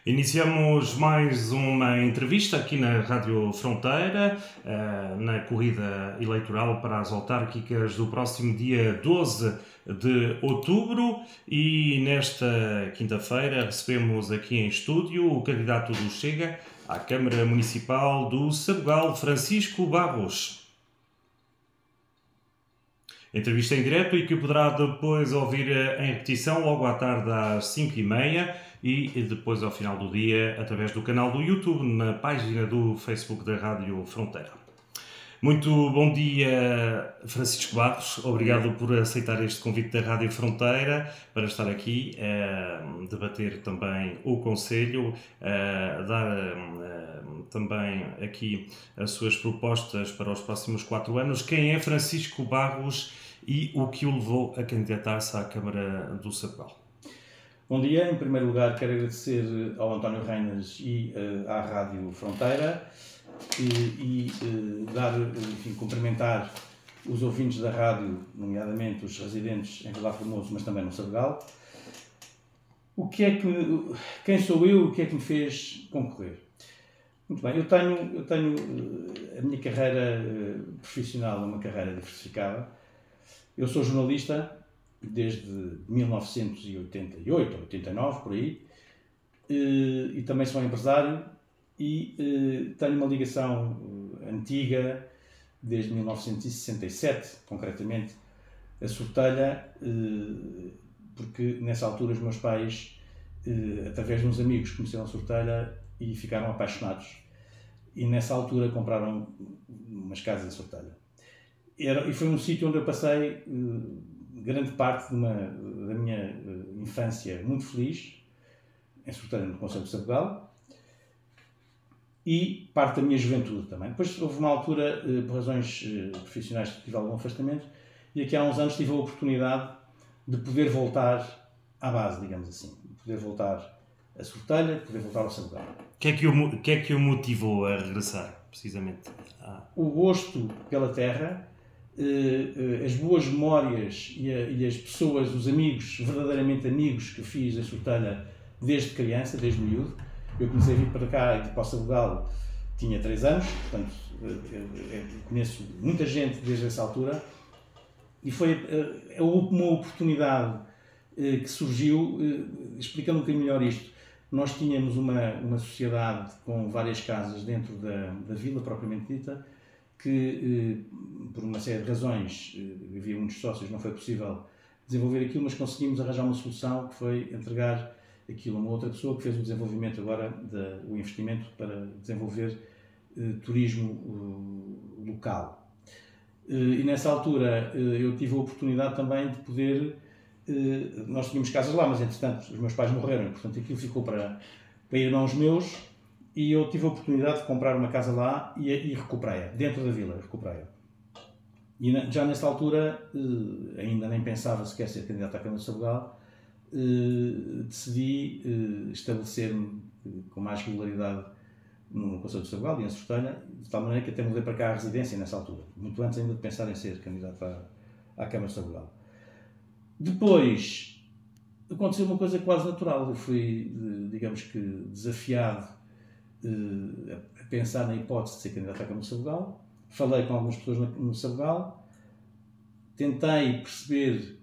Iniciamos mais uma entrevista aqui na Rádio Fronteira, na corrida eleitoral para as autárquicas do próximo dia 12 de outubro, e nesta quinta-feira recebemos aqui em estúdio o candidato do Chega à Câmara Municipal do Sabugal, Francisco Barros. Entrevista em direto e que poderá depois ouvir em repetição logo à tarde às 5h30 e depois ao final do dia através do canal do YouTube, na página do Facebook da Rádio Fronteira. Muito bom dia, Francisco Barros. Obrigado por aceitar este convite da Rádio Fronteira para estar aqui a debater também o Conselho, dar também aqui as suas propostas para os próximos 4 anos. Quem é Francisco Barros e o que o levou a candidatar-se à Câmara do Sabugal? Bom dia. Em primeiro lugar, quero agradecer ao António Reinas e à Rádio Fronteira e cumprimentar os ouvintes da rádio, nomeadamente os residentes em Vila Formoso, mas também no Sabugal. Quem sou eu? O que é que me fez concorrer? Muito bem, eu tenho a minha carreira profissional é uma carreira diversificada. Eu sou jornalista desde 1988, 89, por aí, e também sou empresário e tenho uma ligação antiga, desde 1967, concretamente, a Sortelha, porque nessa altura os meus pais, através de uns amigos, conheceram a Sortelha e ficaram apaixonados. E nessa altura compraram umas casas em Sortelha. E foi um sítio onde eu passei grande parte da minha infância muito feliz, em Sortelha, no Concelho de Sabugal, e parte da minha juventude também. Depois houve uma altura, por razões profissionais, que tive algum afastamento, e aqui há uns anos tive a oportunidade de poder voltar à base, digamos assim, de poder voltar a Sortelha, de poder voltar ao Sabugal. O que é que o motivou a regressar, precisamente? O gosto pela terra, as boas memórias e as pessoas, os amigos, verdadeiramente amigos que fiz em Sortelha desde criança, desde miúdo. Eu comecei a vir para cá e para o Sabugal, tinha 3 anos, portanto eu conheço muita gente desde essa altura, e foi uma oportunidade que surgiu, explicando um bocadinho melhor isto. Nós tínhamos uma sociedade com várias casas dentro da vila propriamente dita, que por uma série de razões, havia muitos sócios, não foi possível desenvolver aquilo, mas conseguimos arranjar uma solução que foi entregar aquilo a uma outra pessoa que fez o desenvolvimento agora, o investimento para desenvolver turismo local. E nessa altura eu tive a oportunidade também de poder, nós tínhamos casas lá, mas entretanto os meus pais morreram, e portanto aquilo ficou para irmãos meus, e eu tive a oportunidade de comprar uma casa lá e recuperei-a, dentro da vila, recuperei-a. E já nessa altura, ainda nem pensava sequer ser candidato à Câmara de Sabugal, decidi estabelecer-me com mais regularidade no Concelho de Sabugal e em Sortelha, de tal maneira que até mudei para cá a residência nessa altura, muito antes ainda de pensar em ser candidato à Câmara de Sabugal. Depois, aconteceu uma coisa quase natural. Eu fui, digamos que, desafiado a pensar na hipótese de ser candidato à Câmara de Sabugal. Falei com algumas pessoas no Sabugal, tentei perceber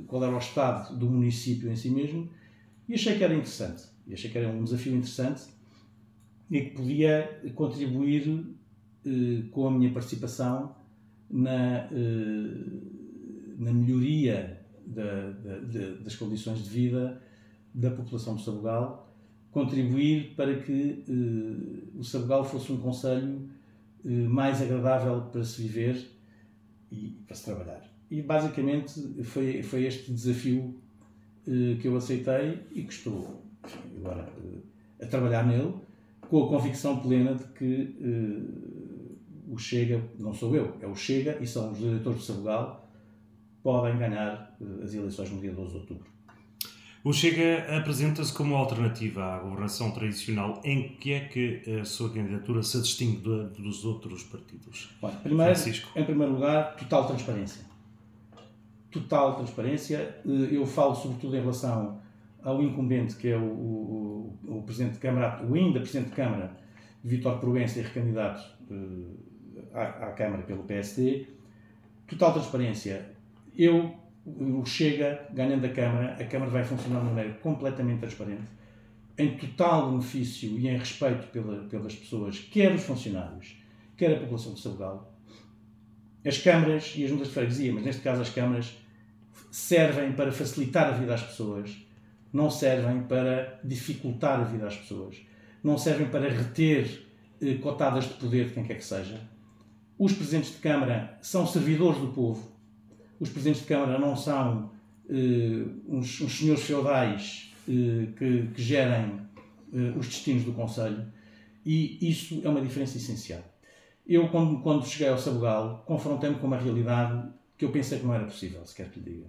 qual era o estado do município em si mesmo, e achei que era interessante, e achei que era um desafio interessante e que podia contribuir com a minha participação na melhoria das condições de vida da população do Sabugal, contribuir para que o Sabugal fosse um concelho mais agradável para se viver e para se trabalhar. E basicamente foi este desafio que eu aceitei e que estou agora a trabalhar nele, com a convicção plena de que o Chega, não sou eu, é o Chega e são os eleitores de Sabugal, podem ganhar as eleições no dia 12 de outubro. O Chega apresenta-se como alternativa à governação tradicional. Em que é que a sua candidatura se distingue dos outros partidos? Bom, em primeiro lugar, total transparência. Total transparência. Eu falo sobretudo em relação ao incumbente, que é o Presidente de Câmara, o ainda Presidente de Câmara, Vítor Proença, recandidato à Câmara pelo PSD. Total transparência. O Chega, ganhando a Câmara vai funcionar de maneira completamente transparente, em total benefício e em respeito pelas pessoas, quer os funcionários, quer a população de Sabugal. As câmaras e as juntas de freguesia, mas neste caso as câmaras, servem para facilitar a vida às pessoas, não servem para dificultar a vida às pessoas, não servem para reter cotadas de poder de quem quer que seja. Os presidentes de Câmara são servidores do povo. Os presidentes de Câmara não são uns senhores feudais que gerem os destinos do Conselho, e isso é uma diferença essencial. Eu, quando cheguei ao Sabugal, confrontei-me com uma realidade que eu pensei que não era possível, se quer que lhe diga.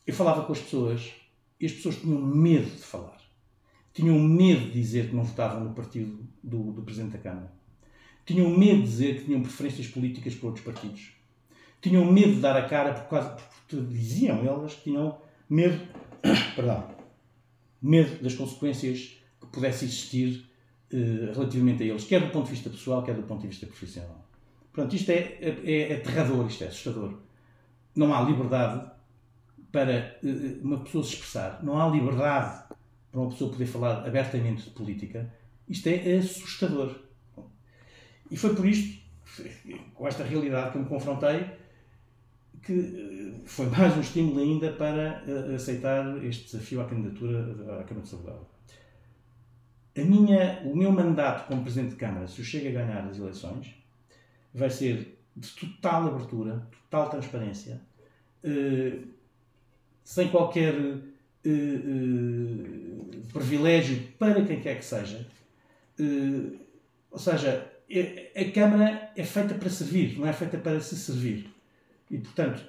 Eu falava com as pessoas e as pessoas tinham medo de falar. Tinham medo de dizer que não votavam no partido do Presidente da Câmara. Tinham medo de dizer que tinham preferências políticas por outros partidos. Tinham medo de dar a cara porque diziam elas que tinham medo, medo das consequências que pudesse existir relativamente a eles, quer do ponto de vista pessoal, quer do ponto de vista profissional. Pronto, isto é aterrador, isto é assustador. Não há liberdade para uma pessoa se expressar, não há liberdade para uma pessoa poder falar abertamente de política. Isto é assustador. E foi por isto, com esta realidade que eu me confrontei, que foi mais um estímulo ainda para aceitar este desafio à candidatura à Câmara de Sabugal. O meu mandato como Presidente de Câmara, se eu chego a ganhar as eleições, vai ser de total abertura, total transparência, sem qualquer privilégio para quem quer que seja. Ou seja, a Câmara é feita para servir, não é feita para se servir. E, portanto,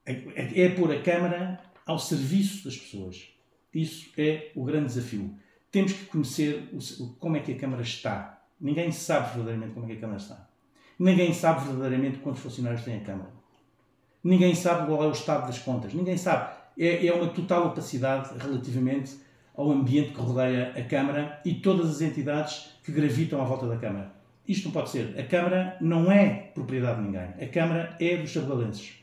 é pôr a Câmara ao serviço das pessoas. Isso é o grande desafio. Temos que conhecer como é que a Câmara está. Ninguém sabe verdadeiramente como é que a Câmara está. Ninguém sabe verdadeiramente quantos funcionários tem a Câmara. Ninguém sabe qual é o estado das contas. Ninguém sabe. É uma total opacidade relativamente ao ambiente que rodeia a Câmara e todas as entidades que gravitam à volta da Câmara. Isto não pode ser. A Câmara não é propriedade de ninguém. A Câmara é dos sabugalenses.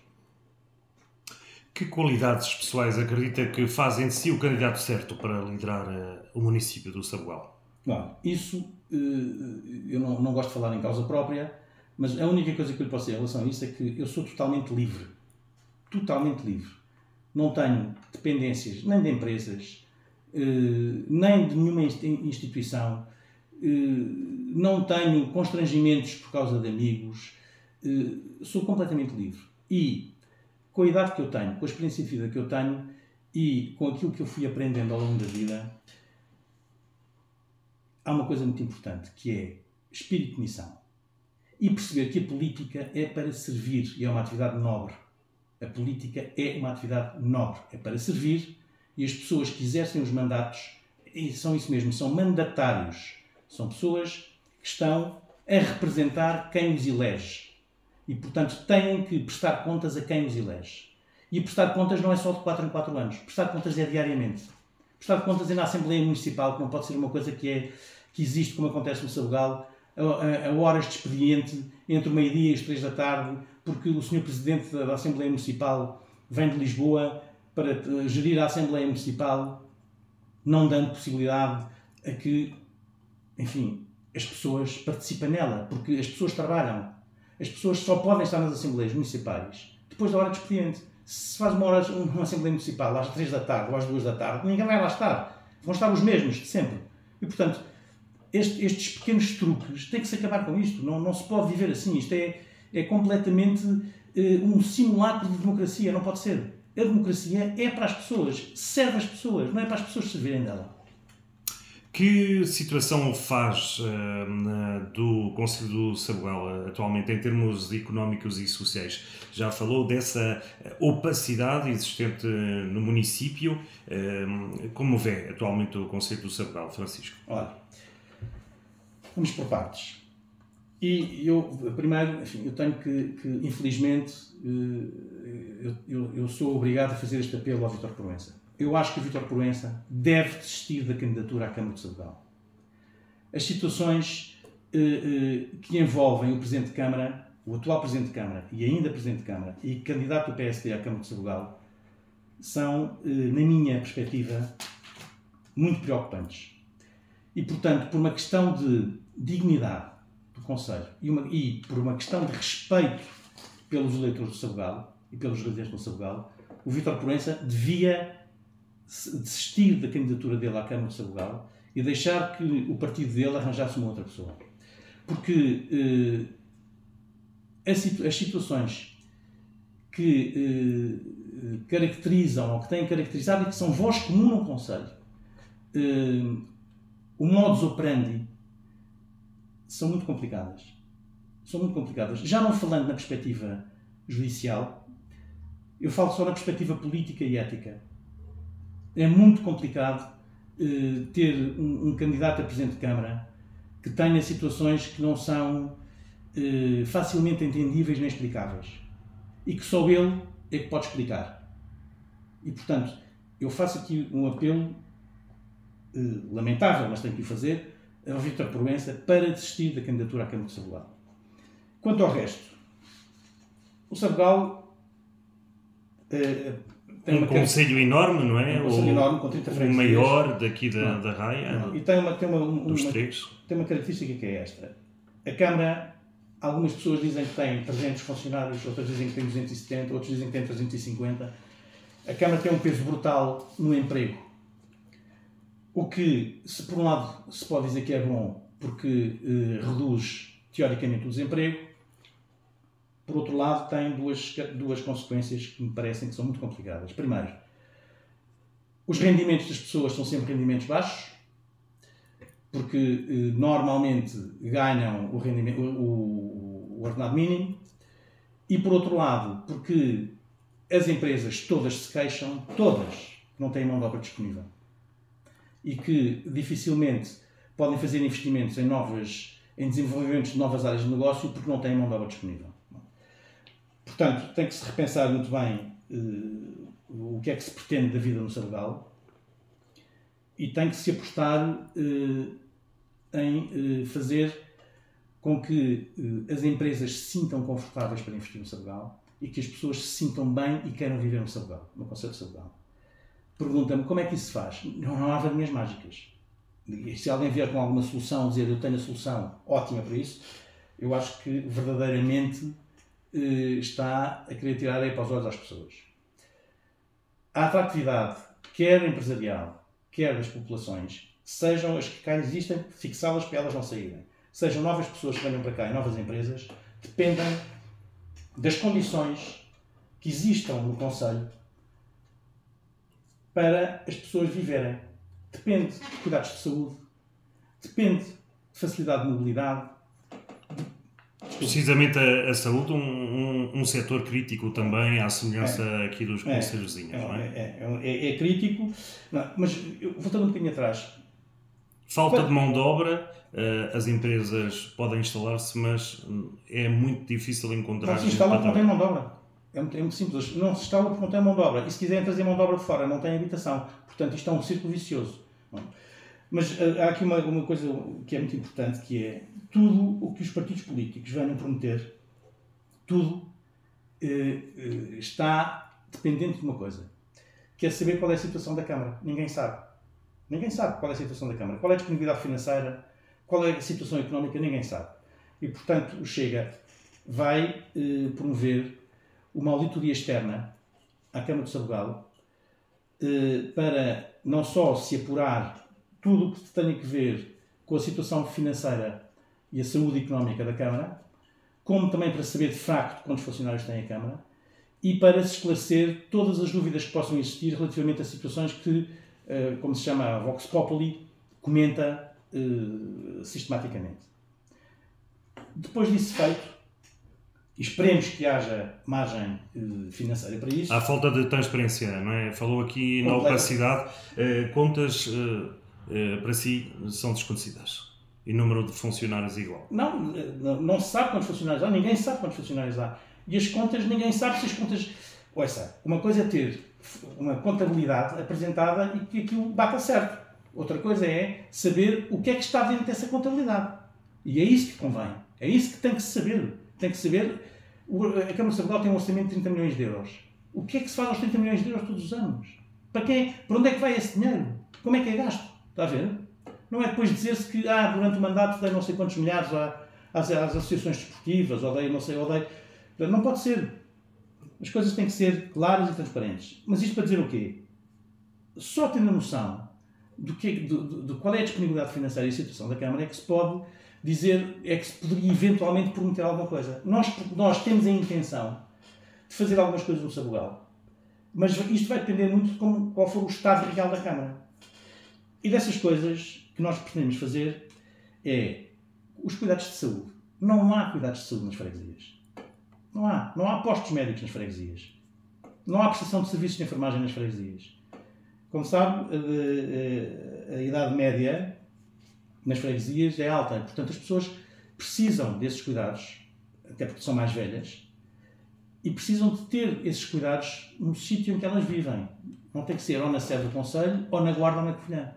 Que qualidades pessoais acredita que fazem de si o candidato certo para liderar o município do Sabugal? Bom, isso, eu não gosto de falar em causa própria, mas a única coisa que eu lhe posso dizer em relação a isso é que eu sou totalmente livre. Totalmente livre. Não tenho dependências nem de empresas, nem de nenhuma instituição. Não tenho constrangimentos por causa de amigos. Sou completamente livre. E com a idade que eu tenho, com a experiência de vida que eu tenho e com aquilo que eu fui aprendendo ao longo da vida, há uma coisa muito importante, que é espírito de missão. E perceber que a política é para servir e é uma atividade nobre. A política é uma atividade nobre, é para servir, e as pessoas que exercem os mandatos são isso mesmo, são mandatários. São pessoas que estão a representar quem os elege. E, portanto, têm que prestar contas a quem os elege. E prestar contas não é só de 4 em 4 anos. Prestar contas é diariamente. Prestar contas é na Assembleia Municipal, que não pode ser uma coisa que existe, como acontece no Sabugal, a horas de expediente, entre o meio-dia e as 3 da tarde, porque o Sr. Presidente da Assembleia Municipal vem de Lisboa para gerir a Assembleia Municipal, não dando possibilidade a que, enfim, as pessoas participem nela, porque as pessoas trabalham. As pessoas só podem estar nas Assembleias Municipais depois da hora de expediente. Se faz uma Assembleia Municipal às 3 da tarde ou às 2 da tarde, ninguém vai lá estar. Vão estar os mesmos de sempre. E, portanto, estes pequenos truques têm que se acabar com isto. Não se pode viver assim. Isto é completamente um simulacro de democracia. Não pode ser. A democracia é para as pessoas. Serve às pessoas. Não é para as pessoas servirem dela. Que situação faz do Conselho do Sabugal atualmente em termos económicos e sociais? Já falou dessa opacidade existente no município. Como vê atualmente o Conselho do Sabugal, Francisco? Olha, vamos por partes. E eu, primeiro, enfim, eu tenho que infelizmente, eu sou obrigado a fazer este apelo ao Vítor Proença. eu acho que o Vítor Proença deve desistir da candidatura à Câmara de Sabugal. As situações que envolvem o Presidente de Câmara, o atual Presidente de Câmara e ainda Presidente de Câmara e candidato do PSD à Câmara de Sabugal são, na minha perspectiva, muito preocupantes. E, portanto, por uma questão de dignidade do Conselho e por uma questão de respeito pelos eleitores do Sabugal e pelos residentes do Sabugal, o Vítor Proença devia desistir da candidatura dele à Câmara de Sabugal e deixar que o partido dele arranjasse uma outra pessoa. Porque as situações que caracterizam ou que têm caracterizado e que são voz comum no Conselho, o modus operandi, são muito complicadas. São muito complicadas. Já não falando na perspectiva judicial, eu falo só na perspectiva política e ética. É muito complicado ter um candidato a Presidente de Câmara que tenha situações que não são facilmente entendíveis nem explicáveis. E que só ele é que pode explicar. E, portanto, eu faço aqui um apelo lamentável, mas tenho que o fazer, ao Vítor Proença para desistir da candidatura à Câmara de Sabugal. Quanto ao resto, o Sabugal tem um concelho enorme, não é? Um concelho enorme, com 30 freguesias. O maior daqui da Raia, e tem uma característica que é esta. A Câmara, algumas pessoas dizem que tem 300 funcionários, outras dizem que tem 270, outros dizem que tem 350. A Câmara tem um peso brutal no emprego. O que, se por um lado se pode dizer que é bom, porque reduz teoricamente o desemprego, por outro lado tem duas consequências que me parecem que são muito complicadas. Primeiro, os rendimentos das pessoas são sempre rendimentos baixos, porque normalmente ganham o ordenado mínimo, e por outro lado, porque as empresas todas se queixam, todas, que não têm mão de obra disponível. E que dificilmente podem fazer investimentos em desenvolvimento de novas áreas de negócio porque não têm mão de obra disponível. Portanto, tem que se repensar muito bem o que é que se pretende da vida no Sabugal e tem que se apostar em fazer com que as empresas se sintam confortáveis para investir no Sabugal e que as pessoas se sintam bem e queiram viver no Sabugal, no concelho de Sabugal. Pergunta-me como é que isso se faz. Não há varinhas mágicas. E se alguém vier com alguma solução, dizer eu tenho a solução ótima para isso, eu acho que verdadeiramente está a querer tirar aí para os olhos às pessoas. A atratividade, quer empresarial, quer das populações, sejam as que cá existem, fixá-las para elas não saírem. Sejam novas pessoas que venham para cá e novas empresas, dependem das condições que existam no Concelho para as pessoas viverem. Depende de cuidados de saúde, depende de facilidade de mobilidade. Precisamente a saúde, um setor crítico também, à semelhança aqui dos concelhos vizinhos, não é? É crítico, não, mas voltando um bocadinho atrás. Falta de mão de obra, as empresas podem instalar-se, mas é muito difícil encontrar... Não se instalam porque não têm mão de obra. É muito simples. Não se instala porque não tem mão de obra. E se quiserem trazer mão de obra de fora, não tem habitação. Portanto, isto é um círculo vicioso. Mas há aqui uma coisa que é muito importante, que é tudo o que os partidos políticos venham prometer, tudo está dependente de uma coisa, que é saber qual é a situação da Câmara. Ninguém sabe. Ninguém sabe qual é a situação da Câmara. Qual é a disponibilidade financeira, qual é a situação económica, ninguém sabe. E, portanto, o Chega vai promover uma auditoria externa à Câmara de Sabugal para não só se apurar tudo o que tenha que ver com a situação financeira e a saúde económica da Câmara, como também para saber de facto quantos funcionários tem a Câmara e para se esclarecer todas as dúvidas que possam existir relativamente a situações que, como se chama a Vox Populi, comenta sistematicamente. Depois disso feito, esperemos que haja margem financeira para isso. Há falta de transparência, não é? Falou aqui na opacidade. Contas para si são desconhecidas. E número de funcionários igual? Não se sabe quantos funcionários há. Ninguém sabe quantos funcionários há. E as contas, ninguém sabe se as contas... Ouça, uma coisa é ter uma contabilidade apresentada e que aquilo bata certo. Outra coisa é saber o que é que está dentro dessa contabilidade. E é isso que convém. É isso que tem que se saber. Tem que saber. A Câmara de Sabadell tem um orçamento de 30 milhões de euros. O que é que se faz aos 30 milhões de euros todos os anos? Para onde é que vai esse dinheiro? Como é que é gasto? Está a ver? Não é depois dizer-se que durante o mandato dei não sei quantos milhares às associações desportivas, ou dei não sei, ou dei... Não pode ser. As coisas têm que ser claras e transparentes. Mas isto para dizer o quê? Só tendo a noção de qual é a disponibilidade financeira e a situação da Câmara é que se pode dizer, é que se poderia eventualmente prometer alguma coisa. Nós temos a intenção de fazer algumas coisas no Sabugal, mas isto vai depender muito de qual for o estado real da Câmara. E dessas coisas que nós pretendemos fazer é os cuidados de saúde. Não há cuidados de saúde nas freguesias. Não há. Não há postos médicos nas freguesias. Não há prestação de serviços de enfermagem nas freguesias. Como sabe, a idade média nas freguesias é alta. Portanto, as pessoas precisam desses cuidados, até porque são mais velhas, e precisam de ter esses cuidados no sítio em que elas vivem. Não tem que ser ou na sede do Conselho, ou na Guarda ou na Covilhã.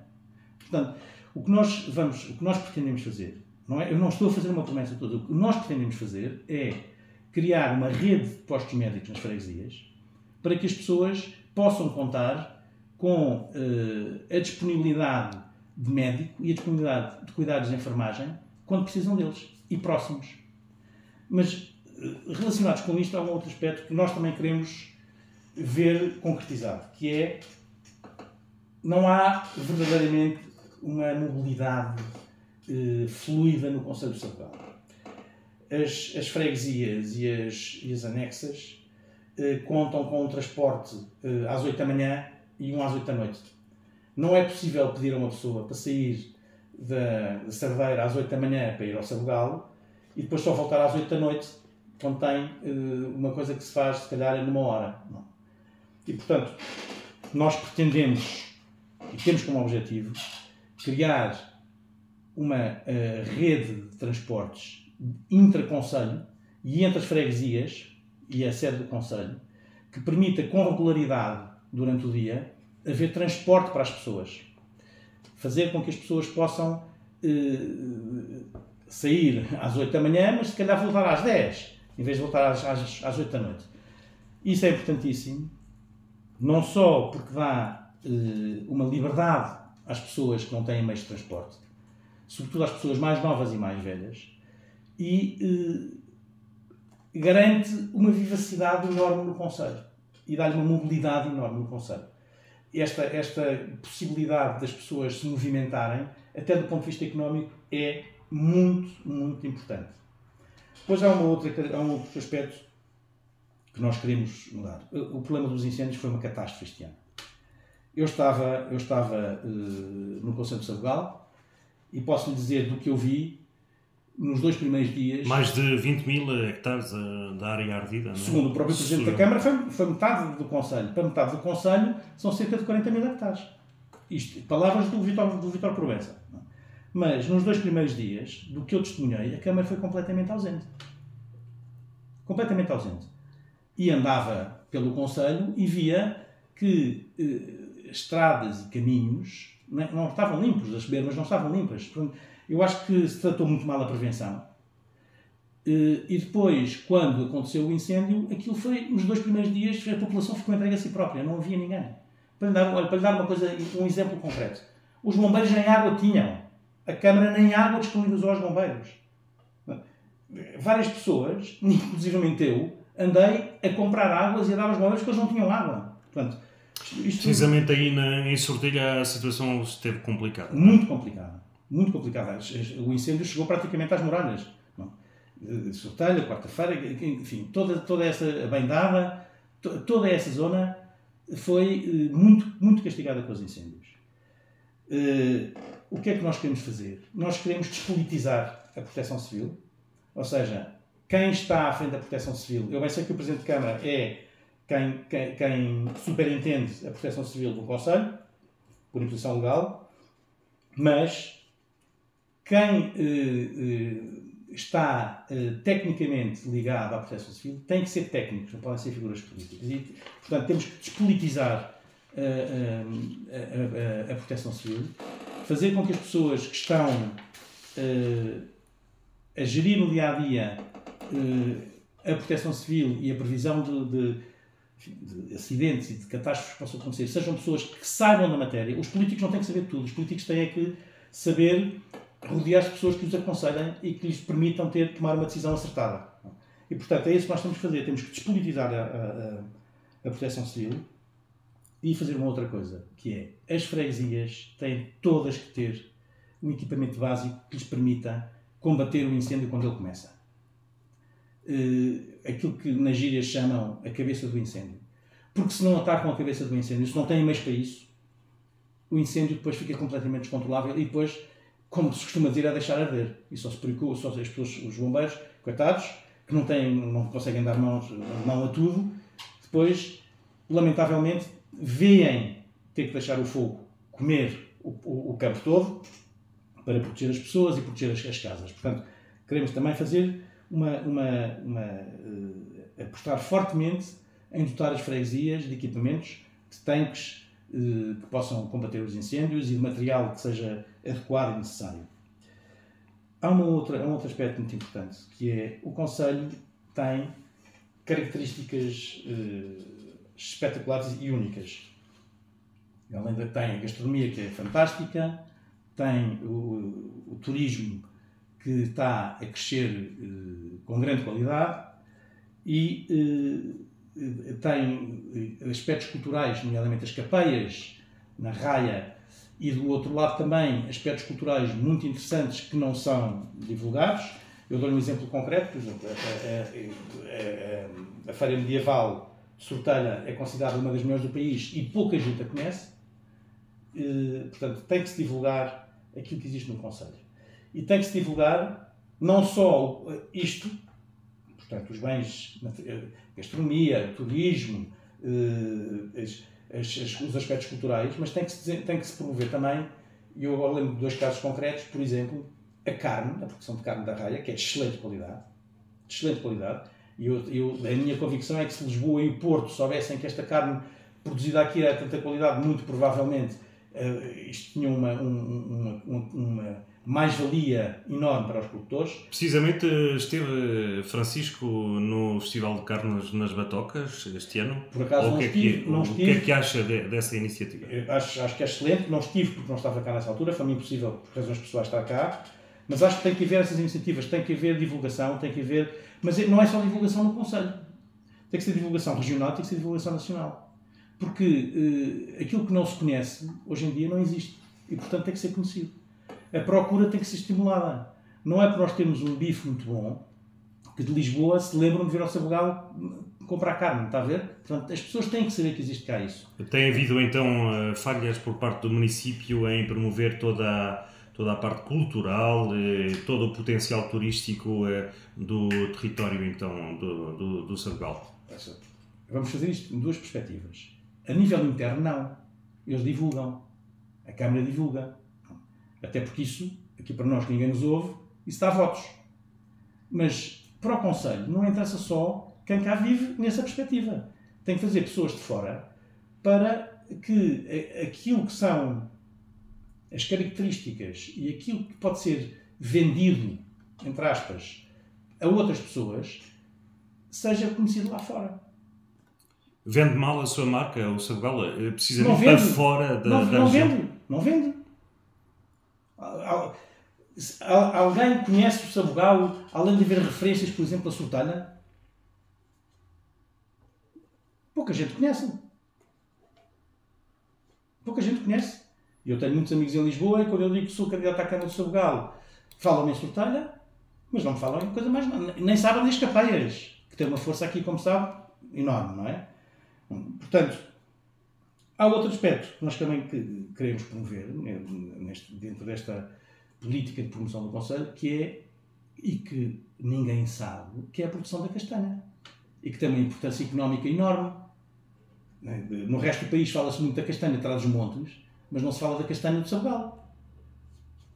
Portanto, o que nós pretendemos fazer, não é? Eu não estou a fazer uma promessa toda, o que nós pretendemos fazer é criar uma rede de postos médicos nas freguesias para que as pessoas possam contar com a disponibilidade de médico e a disponibilidade de cuidados de enfermagem quando precisam deles e próximos. Mas relacionados com isto há um outro aspecto que nós também queremos ver concretizado, que é não há verdadeiramente uma mobilidade fluida no Conselho de Sabadell. As freguesias e as anexas contam com um transporte às 8 da manhã e um às 8 da noite. Não é possível pedir a uma pessoa para sair da Cerdeira às 8 da manhã para ir ao Sabugal e depois só voltar às 8 da noite, quando tem uma coisa que se faz, se calhar, numa hora. Não. E, portanto, nós pretendemos e temos como objetivo criar uma rede de transportes intraconselho e entre as freguesias e a sede do Conselho, que permita com regularidade durante o dia haver transporte para as pessoas. Fazer com que as pessoas possam sair às 8 da manhã, mas se calhar voltar às 10, em vez de voltar às 8 da noite. Isso é importantíssimo, não só porque dá uma liberdade às pessoas que não têm meios de transporte, sobretudo às pessoas mais novas e mais velhas, e garante uma vivacidade enorme no Conselho e dá-lhe uma mobilidade enorme no Conselho. Esta possibilidade das pessoas se movimentarem, até do ponto de vista económico, é muito, muito importante. Depois há um outro aspecto que nós queremos mudar. O problema dos incêndios foi uma catástrofe este ano. Eu estava no Conselho de Sabugal e posso lhe dizer do que eu vi nos 2 primeiros dias. Mais de 20 mil hectares da área ardida, não é? Segundo o próprio Presidente da Câmara, foi metade do Conselho. Para metade do Conselho são cerca de 40 mil hectares. Isto, palavras do Vítor Proença. Mas nos 2 primeiros dias, do que eu testemunhei, a Câmara foi completamente ausente. Completamente ausente. E andava pelo Conselho e via que estradas e caminhos não estavam limpos, as bermas não estavam limpas. Eu acho que se tratou muito mal a prevenção. E depois, quando aconteceu o incêndio, aquilo foi, nos 2 primeiros dias, a população ficou entregue a si própria, não havia ninguém. Para lhe dar um exemplo concreto. Os bombeiros nem água tinham. A Câmara nem água disponibilizou aos bombeiros. Várias pessoas, inclusivamente eu, andei a comprar águas e a dar aos bombeiros porque eles não tinham água. Portanto, precisamente aí em Sortelha a situação esteve complicada. Muito complicada. Muito complicada. O incêndio chegou praticamente às muralhas. Sortelha, quarta-feira, enfim, toda essa bem-dada, toda essa zona foi muito, muito castigada com os incêndios. O que é que nós queremos fazer? Nós queremos despolitizar a Proteção Civil, ou seja, quem está à frente da Proteção Civil, eu bem sei que o Presidente de Câmara é quem superintende a Proteção Civil do Conselho, por imposição legal, mas quem está tecnicamente ligado à proteção civil tem que ser técnicos, não podem ser figuras políticas. E, portanto, temos que despolitizar a proteção civil, fazer com que as pessoas que estão a gerir no dia-a-dia a proteção civil e a previsão de acidentes e de catástrofes que possam acontecer sejam pessoas que saibam da matéria. Os políticos não têm que saber tudo, os políticos têm que saber rodear as pessoas que os aconselhem e que lhes permitam tomar uma decisão acertada. E, portanto, é isso que nós temos que fazer. Temos que despolitizar a proteção civil e fazer uma outra coisa, que é as freguesias têm todas que ter um equipamento básico que lhes permita combater o incêndio quando ele começa. Aquilo que nas gírias chamam a cabeça do incêndio. Porque se não atacam a cabeça do incêndio, se não têm meios para isso, o incêndio depois fica completamente descontrolável e depois, como se costuma dizer, é deixar arder. E só se preocupa, só as pessoas, os bombeiros, coitados, que não conseguem dar mão a tudo, depois, lamentavelmente, veem ter que deixar o fogo comer o campo todo para proteger as pessoas e proteger as casas. Portanto, queremos também fazer apostar fortemente em dotar as freguesias de equipamentos, de tanques que possam combater os incêndios e de material que seja adequado e necessário. Há um outro aspecto muito importante, que é o Conselho tem características espetaculares e únicas. Além de tem a gastronomia, que é fantástica, tem o turismo, que está a crescer com grande qualidade, e tem aspectos culturais, nomeadamente as capeias na Raia, e do outro lado também aspectos culturais muito interessantes que não são divulgados. Eu dou-lhe um exemplo concreto. Por exemplo, a Feira Medieval de Sortelha é considerada uma das melhores do país e pouca gente a conhece. Portanto, tem que se divulgar aquilo que existe no Conselho. E tem que se divulgar não só isto, portanto, os bens, gastronomia, turismo, os aspectos culturais, mas tem que se promover também, e eu agora lembro de 2 casos concretos, por exemplo, a carne, a produção de carne da Raia, que é de excelente qualidade, e a minha convicção é que se Lisboa e o Porto soubessem que esta carne produzida aqui é de tanta qualidade, muito provavelmente isto tinha uma mais-valia enorme para os produtores. Precisamente esteve Francisco no Festival de Carnes nas Batocas este ano? Por acaso não estive. O que é que acha dessa iniciativa? Acho que é excelente. Não estive porque não estava cá nessa altura, foi-me impossível por razões pessoais estar cá, mas acho que tem que haver essas iniciativas, tem que haver divulgação, tem que haver... Mas não é só divulgação no Conselho. Tem que ser divulgação regional, tem que ser divulgação nacional. Porque aquilo que não se conhece, hoje em dia, não existe. E, portanto, tem que ser conhecido. A procura tem que ser estimulada. Não é por nós termos um bife muito bom que de Lisboa se lembram de vir ao Sabugal comprar carne, está a ver? Portanto, as pessoas têm que saber que existe cá isso. Tem havido, então, falhas por parte do município em promover toda a parte cultural, todo o potencial turístico do território, então, do Sabugal? Vamos fazer isto em 2 perspectivas. A nível interno, não. Eles divulgam. A Câmara divulga. Até porque isso, aqui para nós que ninguém nos ouve, isso dá votos. Mas para o Conselho não interessa só quem cá vive nessa perspectiva. Tem que fazer pessoas de fora para que aquilo que são as características e aquilo que pode ser vendido, entre aspas, a outras pessoas, seja conhecido lá fora. Vende mal a sua marca, o Sabugal, precisamente para fora da região? Não vende. Alguém conhece o Sabugal, além de haver referências, por exemplo, a Sortelha? Pouca gente conhece. Eu tenho muitos amigos em Lisboa e quando eu digo que sou candidato à Câmara do Sabugal, falam-me em Sortelha, mas não me falam em coisa mais, nem sabem das capeias, que tem uma força aqui, como sabe, enorme, não é? Portanto, há outro aspecto que nós também queremos promover dentro desta política de promoção do Conselho, que é, e que ninguém sabe, que é a produção da castanha. E que tem uma importância económica enorme. No resto do país fala-se muito da castanha atrás dos montes, mas não se fala da castanha do Sabugal.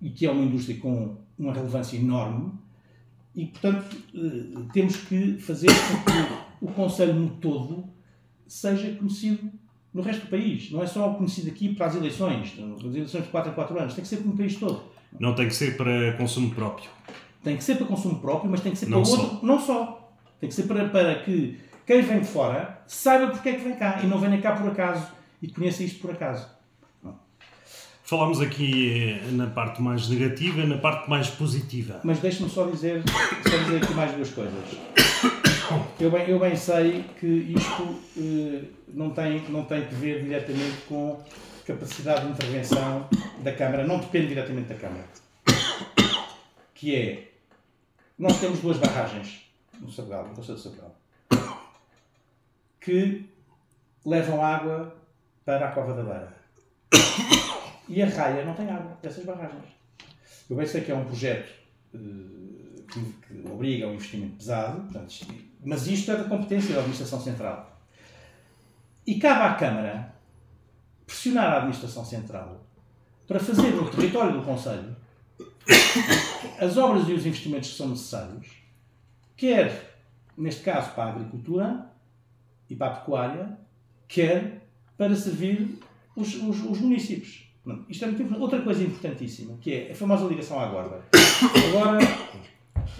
E que é uma indústria com uma relevância enorme E, portanto, temos que fazer com que o Conselho no todo seja conhecido no resto do país. Não é só conhecido aqui para as eleições de 4 em 4 anos. Tem que ser no país todo. Não tem que ser para consumo próprio. Tem que ser para consumo próprio, mas tem que ser para Não o só. outro. Não só. Tem que ser para que quem vem de fora saiba porque é que vem cá e não venha cá por acaso e conheça isto por acaso. Falámos aqui na parte mais negativa e na parte mais positiva. Mas deixe-me só dizer aqui mais duas coisas. Eu bem sei que isto não tem que ver diretamente com capacidade de intervenção da Câmara. Não depende diretamente da Câmara. Que é, nós temos 2 barragens no Sabugal, no Conselho de Sabugal, que levam água para a Cova da Beira. E a Raia não tem água dessas barragens. Eu bem sei que é um projeto que obriga a um investimento pesado, portanto, mas isto é da competência da Administração Central. E cabe à Câmara pressionar a Administração Central para fazer no território do Conselho as obras e os investimentos que são necessários, quer, neste caso, para a agricultura e para a pecuária, quer para servir os municípios. Isto é muito importante. Outra coisa importantíssima, que é a famosa ligação à Guarda.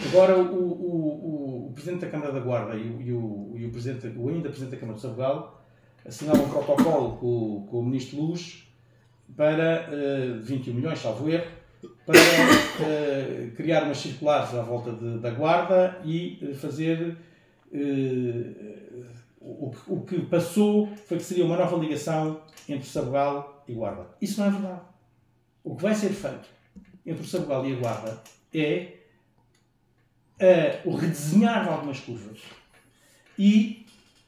Agora o Presidente da Câmara da Guarda e o ainda Presidente da Câmara de Sabugal assinaram um protocolo com o Ministro Luz para 21 milhões, salvo erro, para criar umas circulares à volta da Guarda e fazer... O que passou foi que seria uma nova ligação entre Sabugal e Guarda. Isso não é verdade. O que vai ser feito entre o Sabugal e a Guarda é o redesenhar de algumas curvas e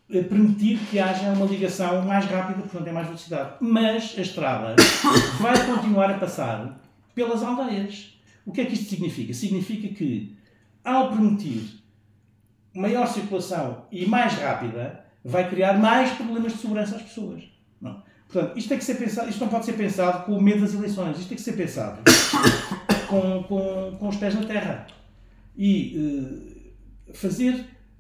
permitir que haja uma ligação mais rápida, porque não tem mais velocidade. Mas a estrada vai continuar a passar pelas aldeias. O que é que isto significa? Significa que, ao permitir maior circulação e mais rápida, vai criar mais problemas de segurança às pessoas. Não. Portanto, isto tem que ser pensado, isto não pode ser pensado com o medo das eleições, isto tem que ser pensado com os pés na terra. E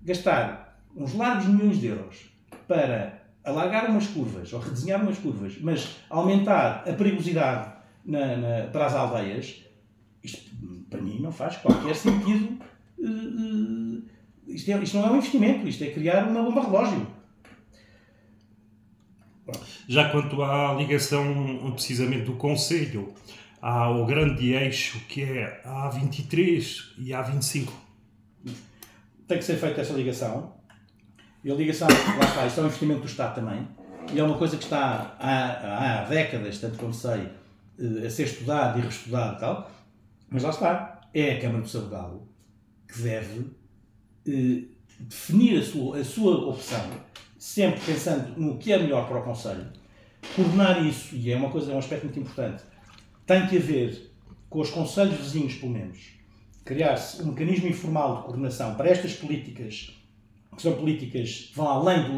gastar uns largos milhões de euros para alargar umas curvas, ou redesenhar umas curvas, mas aumentar a perigosidade para as aldeias, isto para mim não faz qualquer sentido. Isto não é um investimento, isto é criar uma bomba relógio. Já quanto à ligação precisamente do Conselho ao grande eixo que é a A23 e a A25. Tem que ser feita essa ligação. E a ligação, lá está, isto é um investimento do Estado também. E é uma coisa que está há décadas, tanto como sei, a ser estudado e reestudado e tal. Mas lá está, é a Câmara de Sabugal que deve definir a sua opção, sempre pensando no que é melhor para o Conselho, coordenar isso, e é um aspecto muito importante, tem que haver, com os conselhos vizinhos pelo menos, criar-se um mecanismo informal de coordenação para estas políticas, que são políticas que vão além de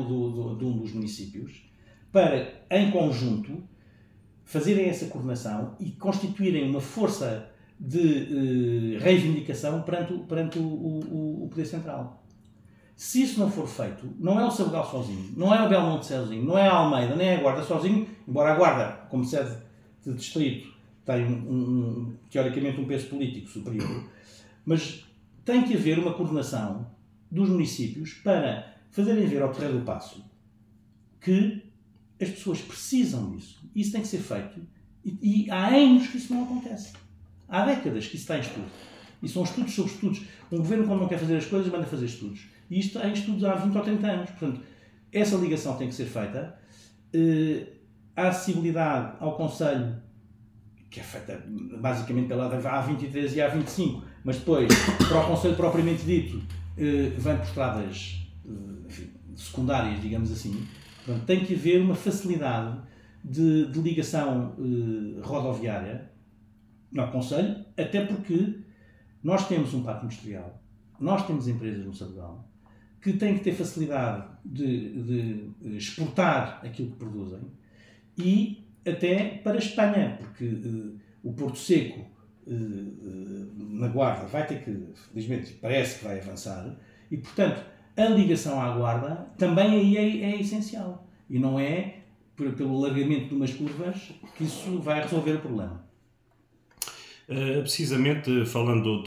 um dos municípios, para, em conjunto, fazerem essa coordenação e constituírem uma força de reivindicação perante o Poder Central. Se isso não for feito, não é o Sabugal sozinho, não é o Belmonte sozinho, não é a Almeida, nem é a Guarda sozinho, embora a Guarda, como sede de distrito, tenha teoricamente um peso político superior, mas tem que haver uma coordenação dos municípios para fazerem ver ao Terreiro do Paço que as pessoas precisam disso. Isso tem que ser feito e há anos que isso não acontece. Há décadas que isso está em estudo. E são estudos sobre estudos. Um governo, quando não quer fazer as coisas, manda fazer estudos. E isto há estudos há 20 ou 30 anos. Portanto, essa ligação tem que ser feita. A acessibilidade ao Conselho, que é feita basicamente pela A23 e a A25, mas depois, para o Conselho propriamente dito, vem por estradas secundárias, digamos assim. Portanto, tem que haver uma facilidade de ligação rodoviária ao Conselho, até porque nós temos um parque industrial, nós temos empresas no Sabugal que têm que ter facilidade de exportar aquilo que produzem e até para a Espanha, porque o Porto Seco na Guarda vai ter que, felizmente, parece que vai avançar, e, portanto, a ligação à Guarda também aí é essencial. E não é pelo largamento de umas curvas que isso vai resolver o problema. Precisamente falando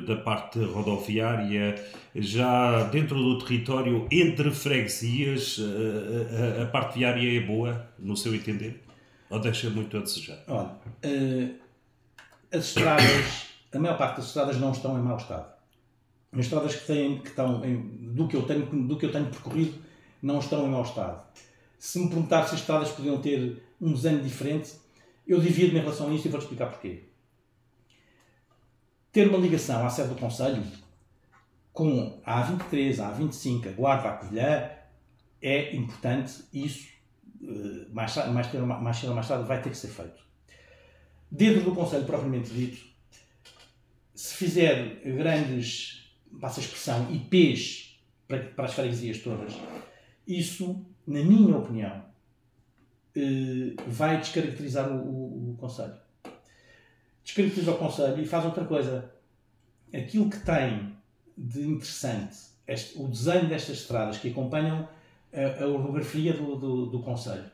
da parte rodoviária, já dentro do território, entre freguesias, a parte viária é boa, no seu entender? Ou deixa muito a desejar? Olha, as estradas, a maior parte das estradas não estão em mau estado. As estradas do que eu tenho percorrido, não estão em mau estado. Se me perguntar se as estradas podiam ter um desenho diferente, eu divido-me em relação a isto e vou-te explicar porquê. Ter uma ligação à sede do Conselho com a A23, a A25, a Guarda, a Covilhã, é importante e isso, mais cedo ou mais tarde, vai ter que ser feito. Dentro do Conselho propriamente dito, se fizer grandes, passa a expressão, IPs para as freguesias todas, isso, na minha opinião, vai descaracterizar o Conselho. Descaracteriza o Conselho e faz outra coisa. Aquilo que tem de interessante, o desenho destas estradas que acompanham a orografia do Conselho,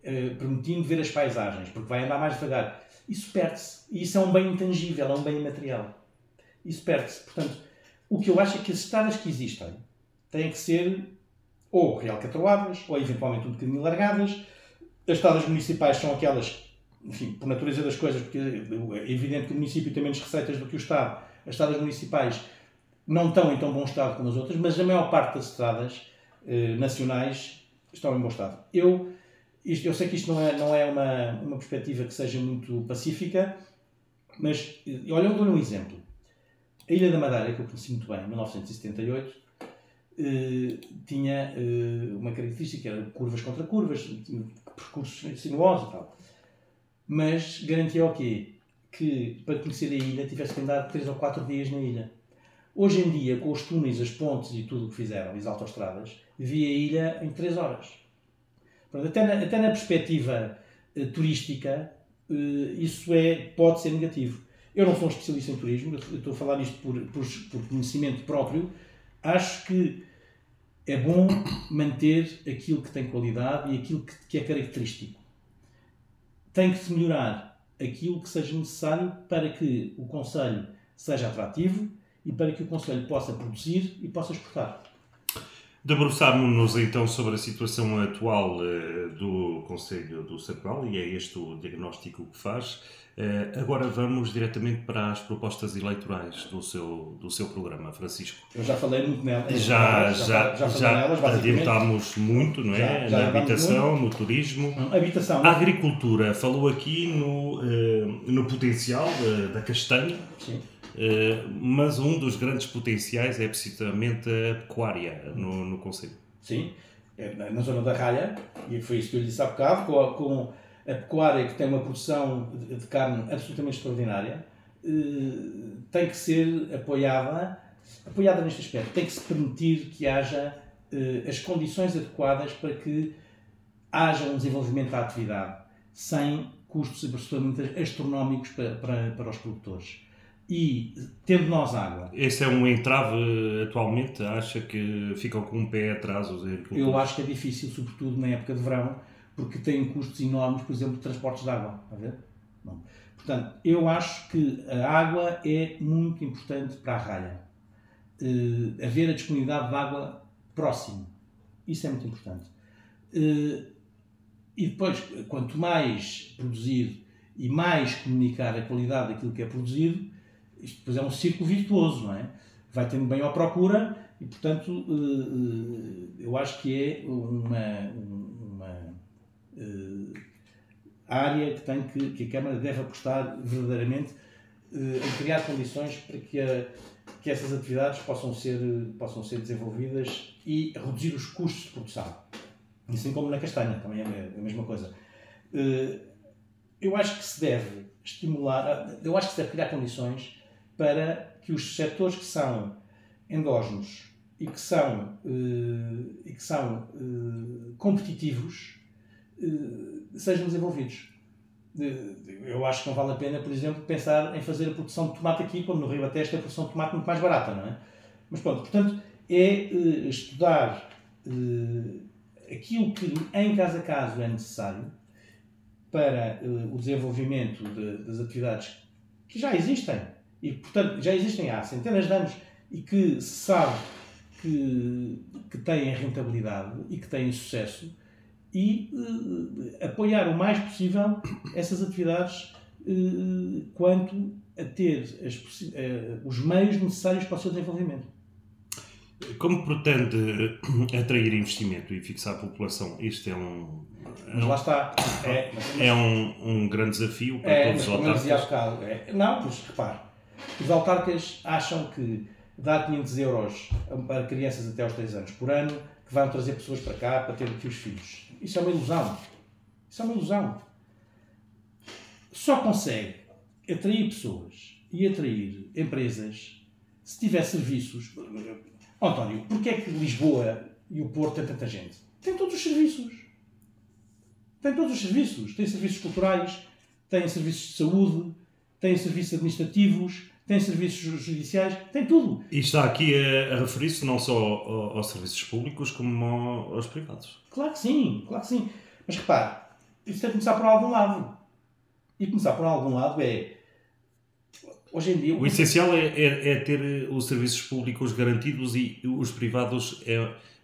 permitindo ver as paisagens, porque vai andar mais devagar, isso perde-se. E isso é um bem intangível, é um bem imaterial. Isso perde-se. Portanto, o que eu acho é que as estradas que existem têm que ser ou realcatroadas, ou eventualmente um bocadinho largadas. As estradas municipais são aquelas, enfim, por natureza das coisas, porque é evidente que o município tem menos receitas do que o Estado. As estradas municipais não estão em tão bom estado como as outras, mas a maior parte das estradas nacionais estão em bom estado. Eu sei que isto não é uma perspectiva que seja muito pacífica, mas, olha, eu dou-lhe um exemplo. A Ilha da Madeira, que eu conheci muito bem, em 1978, tinha uma característica, era curvas contra curvas, percursos sinuosos e tal. Mas garantia o quê? Que para conhecer a ilha tivesse que andar 3 ou 4 dias na ilha. Hoje em dia, com os túneis, as pontes e tudo o que fizeram, as autoestradas, vi a ilha em 3 horas. Portanto, até na perspectiva turística, isso pode ser negativo. Eu não sou um especialista em turismo, eu estou a falar isto por conhecimento próprio. Acho que é bom manter aquilo que tem qualidade e aquilo que é característico. Tem que se melhorar aquilo que seja necessário para que o Conselho seja atrativo e para que o Conselho possa produzir e possa exportar. Debruçámos-nos então sobre a situação atual do Conselho do Sacral, e é este o diagnóstico que faz. Agora vamos diretamente para as propostas eleitorais do seu programa, Francisco. Eu já falei muito nelas. Já adiantámos muito, não é? Na habitação, no turismo. Habitação. A agricultura, falou aqui no potencial da castanha. Sim. Mas um dos grandes potenciais é precisamente a pecuária no Concelho. Sim, na zona da Ralha, e foi isso que eu lhe disse há bocado, com a pecuária que tem uma produção de carne absolutamente extraordinária, tem que ser apoiada neste aspecto. Tem que se permitir que haja as condições adequadas para que haja um desenvolvimento da atividade sem custos absolutamente astronómicos para os produtores. E tendo nós água... Esse é um entrave atualmente? Acha que ficam com um pé atrás os agricultores? Eu acho que é difícil, sobretudo na época de verão, porque têm custos enormes, por exemplo, de transportes de água. Está a ver? Não. Portanto, eu acho que a água é muito importante para a Ralha. Haver a disponibilidade de água próximo. Isso é muito importante. E depois, quanto mais produzir e mais comunicar a qualidade daquilo que é produzido, isto depois é um círculo virtuoso, não é? Vai tendo bem à procura e, portanto, eu acho que é uma área que a Câmara deve apostar verdadeiramente em criar condições para que essas atividades possam ser desenvolvidas e reduzir os custos de produção. Assim como na castanha, também é a mesma coisa. Eu acho que se deve estimular, eu acho que se deve criar condições para que os setores que são endógenos e que são competitivos sejam desenvolvidos. Eu acho que não vale a pena, por exemplo, pensar em fazer a produção de tomate aqui, quando no Ribatejo a produção de tomate é muito mais barata, não é? Mas pronto, portanto, é estudar aquilo que em caso a caso é necessário para o desenvolvimento das atividades que já existem. E, portanto, já existem há centenas de anos e que se sabe que têm rentabilidade e que têm sucesso, e apoiar o mais possível essas atividades quanto a ter os meios necessários para o seu desenvolvimento. Como pretende atrair investimento e fixar a população? Isto é Mas lá está. É um grande desafio para todos os autarcas. Não, mas repare, os autarcas acham que dar 500 euros para crianças até aos 3 anos por ano, que vão trazer pessoas para cá para ter aqui os filhos. Isso é uma ilusão. Isso é uma ilusão. Só consegue atrair pessoas e atrair empresas se tiver serviços. António, porquê é que Lisboa e o Porto têm tanta gente? Tem todos os serviços. Tem todos os serviços. Tem serviços culturais, tem serviços de saúde, tem serviços administrativos, tem serviços judiciais, tem tudo. E está aqui a referir-se não só aos serviços públicos, como aos privados. Claro que sim, claro que sim. Mas repare, isso tem que começar por algum lado. E começar por algum lado é... Hoje em dia... O essencial é ter os serviços públicos garantidos e os privados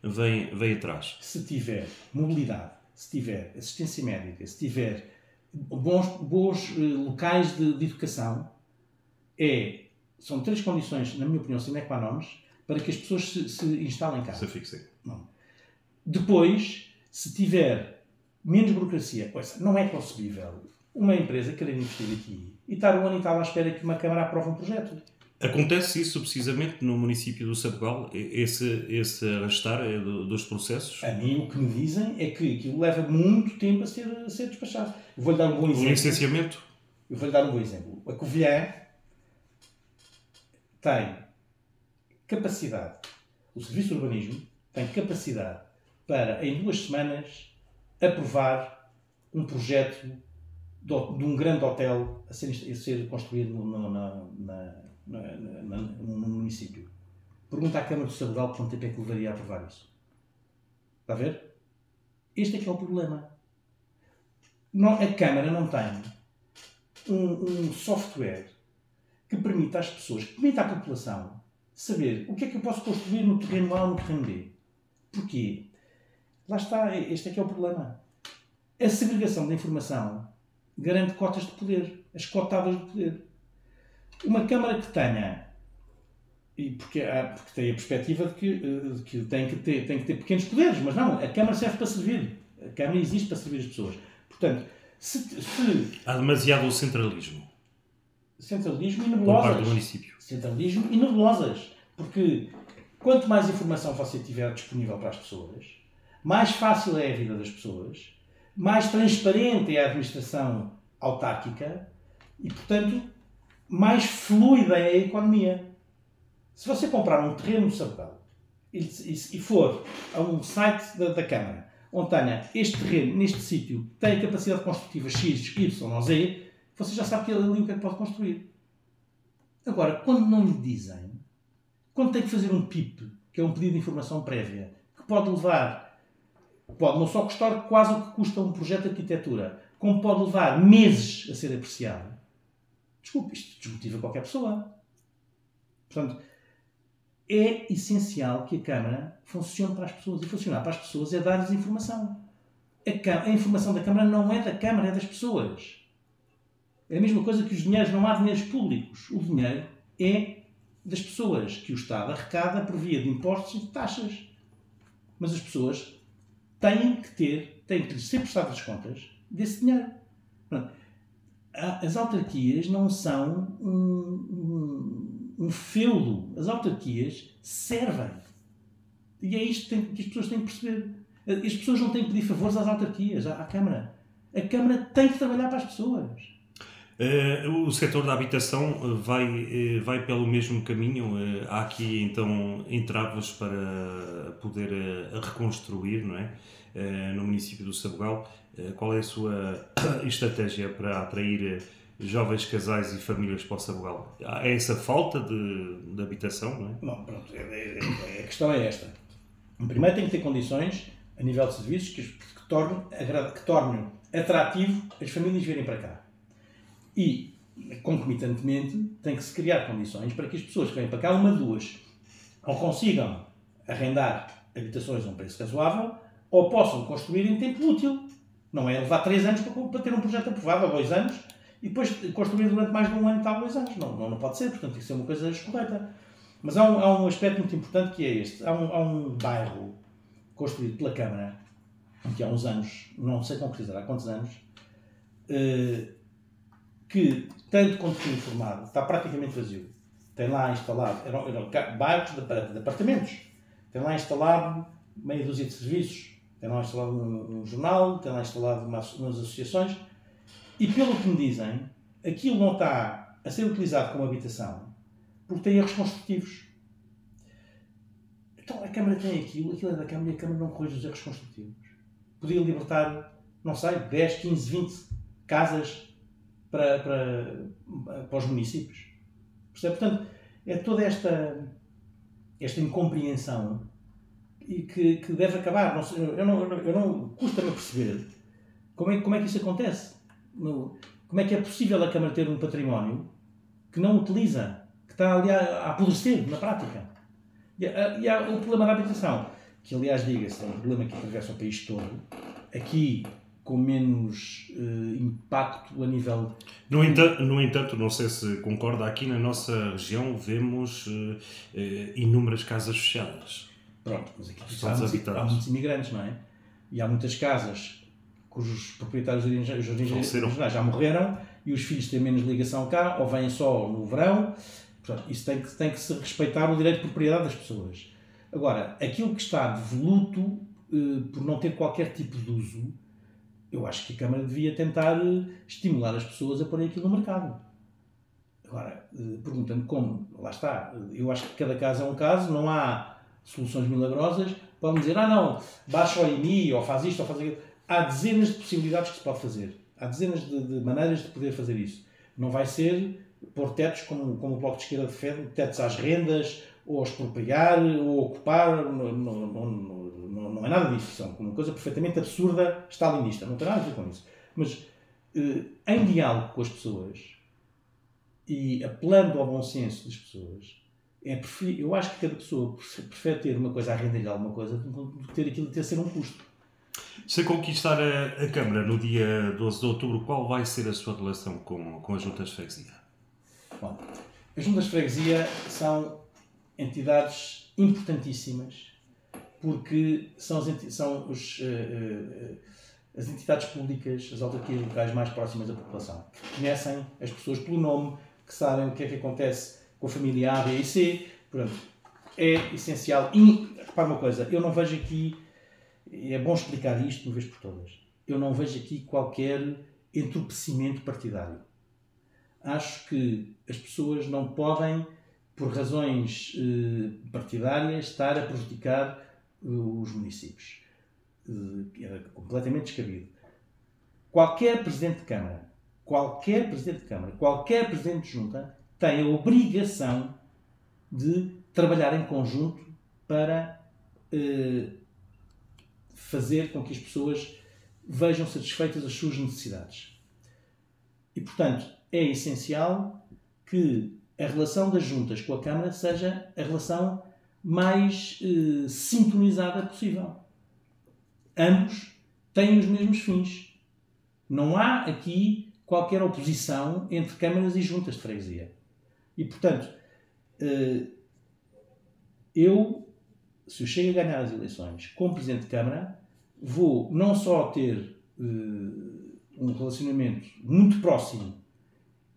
vêm atrás. Se tiver mobilidade, se tiver assistência médica, se tiver bons locais de educação, são 3 condições, na minha opinião, sine qua non, para que as pessoas se instalem cá. Se fixem. Não. Depois, se tiver menos burocracia, não é concebível uma empresa querer investir aqui e estar um ano e tal à espera que uma Câmara aprove um projeto. Acontece isso precisamente no município do Sabugal? Esse arrastar dos processos? A mim o que me dizem é que aquilo leva muito tempo a ser despachado. Eu vou-lhe dar um bom exemplo. O licenciamento? Eu vou-lhe dar um bom exemplo. A Covilhã tem capacidade, o Serviço de Urbanismo tem capacidade para, em 2 semanas, aprovar um projeto de um grande hotel a ser construído no município. Pergunta à Câmara do Sabugal quanto tempo é que levaria a aprovar isso. Está a ver? Este é que é o problema. A Câmara não tem um software que permita às pessoas, que permita à população saber o que é que eu posso construir no terreno A ou no terreno B. Porquê? Lá está, este é que é o problema. A segregação da informação garante cotas de poder, as cotadas de poder. Uma Câmara que tenha, porque tem a perspectiva de que tem que ter pequenos poderes, mas não, a Câmara serve para servir. A Câmara existe para servir as pessoas. Portanto, há demasiado centralismo. Centralismo e nebulosas. Por parte do município. Centralismo e nebulosas. Porque quanto mais informação você tiver disponível para as pessoas, mais fácil é a vida das pessoas, mais transparente é a administração autárquica e, portanto, mais fluida é a economia. Se você comprar um terreno no Sabugal e for a um site da Câmara onde tenha este terreno, neste sítio, tem capacidade construtiva X, Y ou Z, você já sabe que ali o que é que pode construir. Agora, quando não lhe dizem, quando tem que fazer um PIP, que é um pedido de informação prévia, que pode não só custar quase o que custa um projeto de arquitetura, como pode levar meses a ser apreciado, desculpe, isto desmotiva qualquer pessoa. Portanto, é essencial que a Câmara funcione para as pessoas. E funcionar para as pessoas é dar-lhes informação. A informação da Câmara não é da Câmara, é das pessoas. É a mesma coisa que os dinheiros, não há dinheiros públicos. O dinheiro é das pessoas, que o Estado arrecada por via de impostos e de taxas. Mas as pessoas têm que ser prestadas contas desse dinheiro. As autarquias não são um feudo. As autarquias servem. E é isto que as pessoas têm que perceber. As pessoas não têm que pedir favores às autarquias, à Câmara. A Câmara tem que trabalhar para as pessoas. O setor da habitação vai pelo mesmo caminho? Há aqui então entraves para poder reconstruir, não é? No município do Sabugal. Qual é a sua estratégia para atrair jovens casais e famílias para o Sabugal? Há essa falta de habitação, não é? Não, pronto, a questão é esta. Primeiro tem que ter condições, a nível de serviços, que tornem atrativo as famílias virem para cá. E, concomitantemente, tem que se criar condições para que as pessoas que vêm para cá, uma de duas, ou consigam arrendar habitações a um preço razoável, ou possam construir em tempo útil. Não é levar 3 anos para ter um projeto aprovado, ou 2 anos, e depois construir durante mais de 1 ano e tal, 2 anos. Não pode ser, portanto, tem que ser uma coisa escorreta. Mas há um aspecto muito importante que é este. Há um bairro construído pela Câmara, que há uns anos, não sei concretizar há quantos anos, que, tanto quanto fui informado, está praticamente vazio. Tem lá instalado, eram bairros de apartamentos, tem lá instalado meia dúzia de serviços, tem lá instalado um jornal, tem lá instalado umas associações, e pelo que me dizem, aquilo não está a ser utilizado como habitação, porque tem erros construtivos. Então a Câmara tem aquilo é da Câmara e a Câmara não corrige os erros construtivos. Podia libertar, não sei, 10, 15, 20 casas para os municípios. Percebe? Portanto, é toda esta incompreensão e que deve acabar. Custa-me a perceber como é que isso acontece. Como é que é possível a Câmara ter um património que não utiliza, que está ali a apodrecer na prática. E há o problema da habitação, que aliás, diga-se, é um problema que atravessa o país todo, aqui com menos impacto a nível... No entanto, não sei se concorda, aqui na nossa região vemos inúmeras casas fechadas. Pronto, mas aqui há muitos imigrantes, não é? E há muitas casas cujos proprietários originais já morreram e os filhos têm menos ligação cá, ou vêm só no verão. Portanto, isso tem que se respeitar o direito de propriedade das pessoas. Agora, aquilo que está devoluto por não ter qualquer tipo de uso, eu acho que a Câmara devia tentar estimular as pessoas a pôr aquilo no mercado. Agora, perguntando como, lá está, eu acho que cada caso é um caso, não há soluções milagrosas. Podem dizer, não, baixa o IMI, ou faz isto, ou faz aquilo. Há dezenas de possibilidades que se pode fazer. Há dezenas de maneiras de poder fazer isso. Não vai ser pôr tetos, como o Bloco de Esquerda defende, tetos às rendas, ou expropriar, ou ocupar, não é nada disso. São uma coisa perfeitamente absurda, stalinista, não tem nada a ver com isso. Mas, em diálogo com as pessoas, e apelando ao bom senso das pessoas, eu acho que cada pessoa prefere ter uma coisa à renda de alguma coisa do que ter aquilo de ter ser um custo. Se conquistar a Câmara no dia 12 de outubro, qual vai ser a sua relação com as juntas de freguesia? Bom, as juntas de freguesia são entidades importantíssimas porque são as entidades públicas, as autarquias locais mais próximas da população, que conhecem as pessoas pelo nome, que sabem o que é que acontece com a família A, B e C. Portanto, é essencial. E, repara uma coisa, eu não vejo aqui, é bom explicar isto de uma vez por todas, eu não vejo aqui qualquer entorpecimento partidário. Acho que as pessoas não podem, por razões partidárias, estar a prejudicar os municípios. É completamente descabido. Qualquer Presidente de Câmara, qualquer Presidente de Junta tem a obrigação de trabalhar em conjunto para fazer com que as pessoas vejam satisfeitas as suas necessidades. E, portanto, é essencial que a relação das juntas com a Câmara seja a relação mais sintonizada possível. Ambos têm os mesmos fins. Não há aqui qualquer oposição entre câmaras e juntas de freguesia. E, portanto, se eu chego a ganhar as eleições como Presidente de Câmara, vou não só ter um relacionamento muito próximo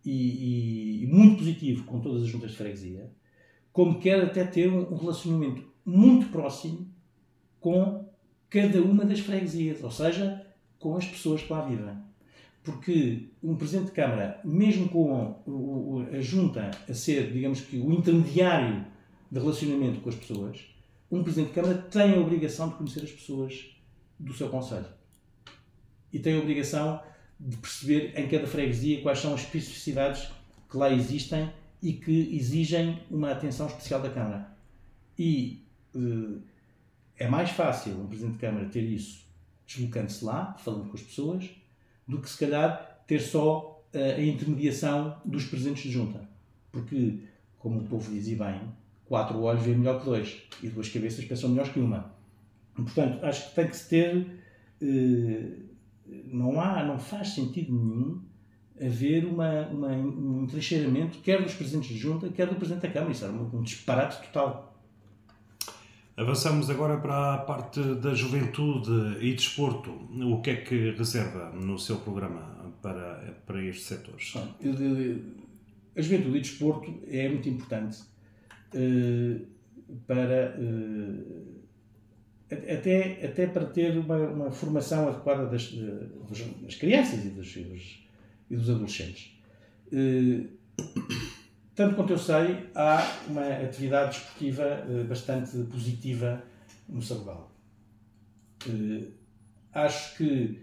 e muito positivo com todas as juntas de freguesia, como quero até ter um relacionamento muito próximo com cada uma das freguesias, ou seja, com as pessoas que lá vivem. Porque um Presidente de Câmara, mesmo com a Junta a ser, digamos que, o intermediário de relacionamento com as pessoas, um Presidente de Câmara tem a obrigação de conhecer as pessoas do seu concelho. E tem a obrigação de perceber em cada freguesia quais são as especificidades que lá existem e que exigem uma atenção especial da Câmara. E é mais fácil um Presidente de Câmara ter isso deslocando-se lá, falando com as pessoas, do que se calhar ter só a intermediação dos Presidentes de Junta. Porque, como o povo dizia bem, 4 olhos veem melhor que 2 e 2 cabeças pensam melhor que uma. E, portanto, acho que tem que se ter... não faz sentido nenhum haver um entrincheiramento quer dos Presidentes de Junta, quer do Presidente da Câmara. Isso era um disparate total. Avançamos agora para a parte da juventude e desporto. O que é que reserva no seu programa para estes setores? A juventude e desporto é muito importante até para ter uma formação adequada das crianças e dos adolescentes. Tanto quanto eu sei, há uma atividade desportiva bastante positiva no Sabugal. Acho que,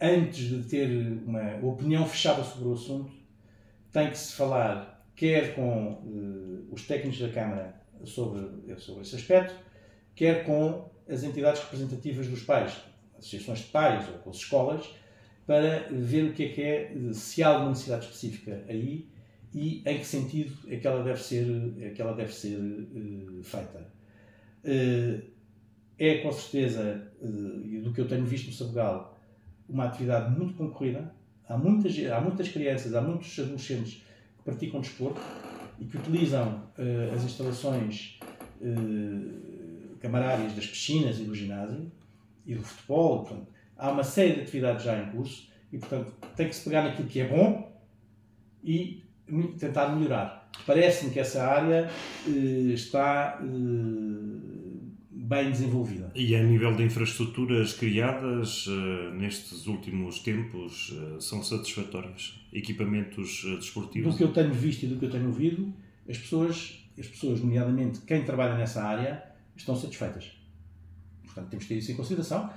antes de ter uma opinião fechada sobre o assunto, tem que se falar quer com os técnicos da Câmara sobre esse aspecto, quer com as entidades representativas dos pais, associações de pais ou com as escolas, para ver o que é se há alguma necessidade específica aí e em que sentido é que ela deve ser feita. É com certeza, e do que eu tenho visto no Sabugal, uma atividade muito concorrida. Há muitas crianças, há muitos adolescentes que praticam desporto e que utilizam as instalações camarárias das piscinas e do ginásio e do futebol. Portanto, há uma série de atividades já em curso e, portanto, tem que se pegar naquilo que é bom e tentar melhorar. Parece-me que essa área está bem desenvolvida. E a nível de infraestruturas criadas nestes últimos tempos são satisfatórias? Equipamentos desportivos? Do que eu tenho visto e do que eu tenho ouvido, as pessoas, nomeadamente quem trabalha nessa área, estão satisfeitas. Portanto, temos que ter isso em consideração.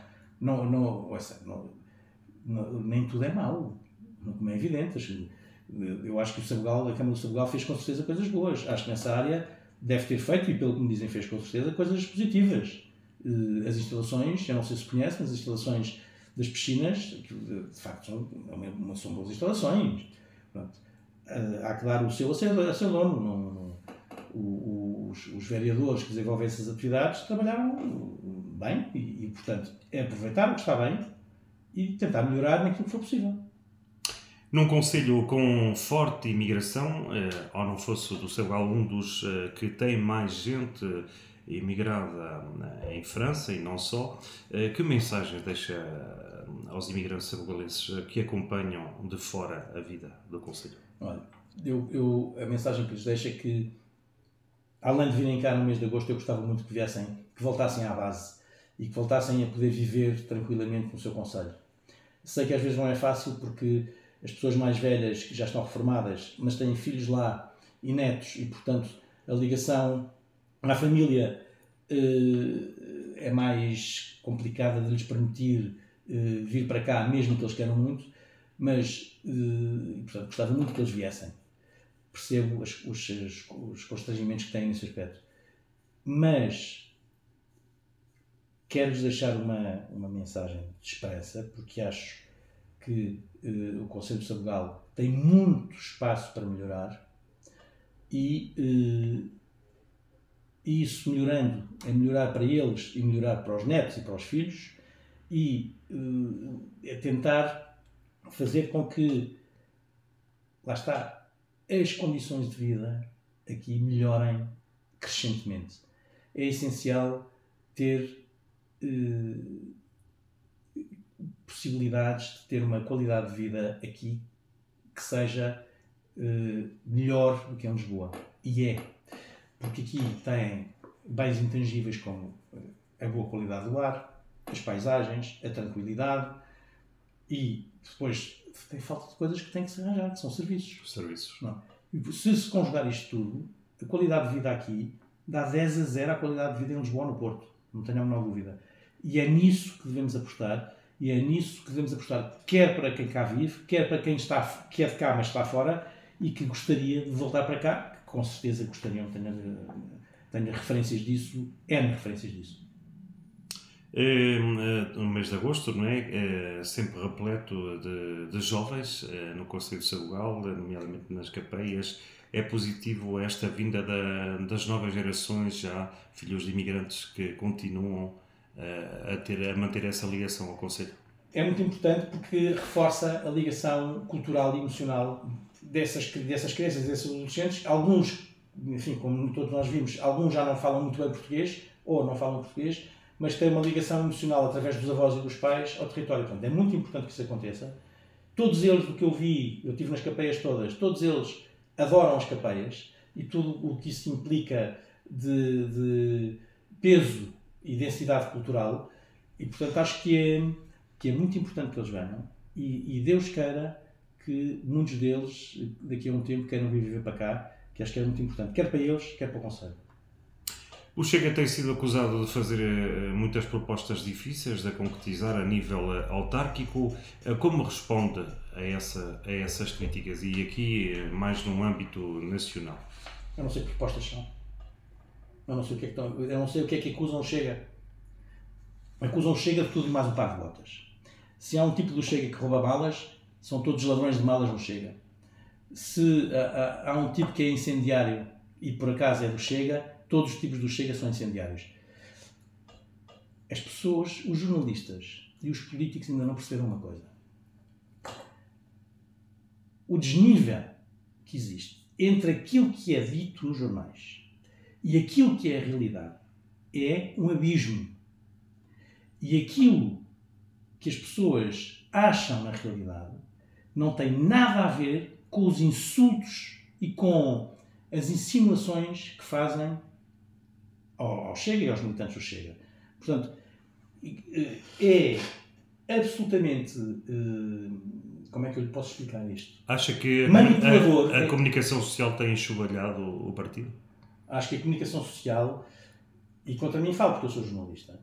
Nem tudo é mau, como é evidente. Eu acho que a Câmara do Sabugal fez com certeza coisas boas. Acho que nessa área deve ter feito, e pelo que me dizem fez com certeza, coisas positivas. As instalações, eu não sei se conhece, mas as instalações das piscinas, de facto, são boas instalações. Pronto. Há que dar o seu a ser dono. Os vereadores que desenvolvem essas atividades trabalharam bem e, portanto, é aproveitar o que está bem e tentar melhorar naquilo que for possível. Num concelho com forte imigração, ou não fosse do Sabugal um dos que tem mais gente imigrada em França e não só, que mensagem deixa aos imigrantes sabugalenses que acompanham de fora a vida do concelho? Olha, a mensagem que lhes deixo é que, além de virem cá no mês de agosto, eu gostava muito que voltassem à base e que voltassem a poder viver tranquilamente no seu concelho. Sei que às vezes não é fácil porque as pessoas mais velhas, que já estão reformadas, mas têm filhos lá e netos, e portanto a ligação à família é mais complicada de lhes permitir vir para cá, mesmo que eles queiram muito, mas portanto, gostava muito que eles viessem. Percebo os constrangimentos que têm nesse aspecto. Mas quero-lhes deixar uma mensagem expressa, porque acho que o Concelho de Sabugal tem muito espaço para melhorar e isso melhorando, é melhorar para eles e melhorar para os netos e para os filhos e é tentar fazer com que, lá está, as condições de vida aqui melhorem crescentemente. É essencial ter possibilidades de ter uma qualidade de vida aqui que seja melhor do que em Lisboa. E é. Porque aqui tem bens intangíveis como a boa qualidade do ar, as paisagens, a tranquilidade e, Depois, tem falta de coisas que têm que ser arranjadas, que são serviços. Serviços. Não. E se conjugar isto tudo, a qualidade de vida aqui dá 10-0 à qualidade de vida em Lisboa ou no Porto. Não tenho a menor dúvida. E é nisso que devemos apostar. E é nisso que devemos apostar, quer para quem cá vive, quer para quem que é de cá, mas está fora, e que gostaria de voltar para cá, que com certeza gostariam, tenho referências disso, N referências disso. O mês de agosto, não é? É sempre repleto de jovens no Concelho de Sabugal, nomeadamente nas Capeias. É positivo esta vinda das novas gerações, já filhos de imigrantes que continuam a manter essa ligação ao Concelho? É muito importante porque reforça a ligação cultural e emocional dessas crianças, desses adolescentes. Alguns, enfim, como todos nós vimos, alguns já não falam muito bem português, ou não falam português, mas têm uma ligação emocional através dos avós e dos pais ao território. Portanto, é muito importante que isso aconteça. Todos eles, do que eu vi, eu estive nas Capeias todas, todos eles adoram as Capeias e tudo o que isso implica de peso e densidade cultural, e portanto acho que é muito importante que eles venham, e Deus queira que muitos deles daqui a um tempo queiram vir viver para cá, que acho que é muito importante, quer para eles, quer para o Concelho. O Chega tem sido acusado de fazer muitas propostas difíceis de concretizar a nível autárquico. Como responde a essas críticas, e aqui mais num âmbito nacional? Eu não sei que propostas são. Eu não sei o que é que acusam o Chega. Acusam o Chega de tudo e mais um par de botas. Se há um tipo do Chega que rouba malas, são todos ladrões de malas no Chega. Se há um tipo que é incendiário e por acaso é do Chega, todos os tipos do Chega são incendiários. As pessoas, os jornalistas e os políticos ainda não perceberam uma coisa. O desnível que existe entre aquilo que é dito nos jornais e aquilo que é a realidade é um abismo. E aquilo que as pessoas acham na realidade não tem nada a ver com os insultos e com as insinuações que fazem ao Chega e aos militantes do Chega. Portanto, é absolutamente... como é que eu lhe posso explicar isto? Acha que manipulador. A comunicação social tem enxovalhado o partido? Acho que a comunicação social, e contra mim falo porque eu sou jornalista,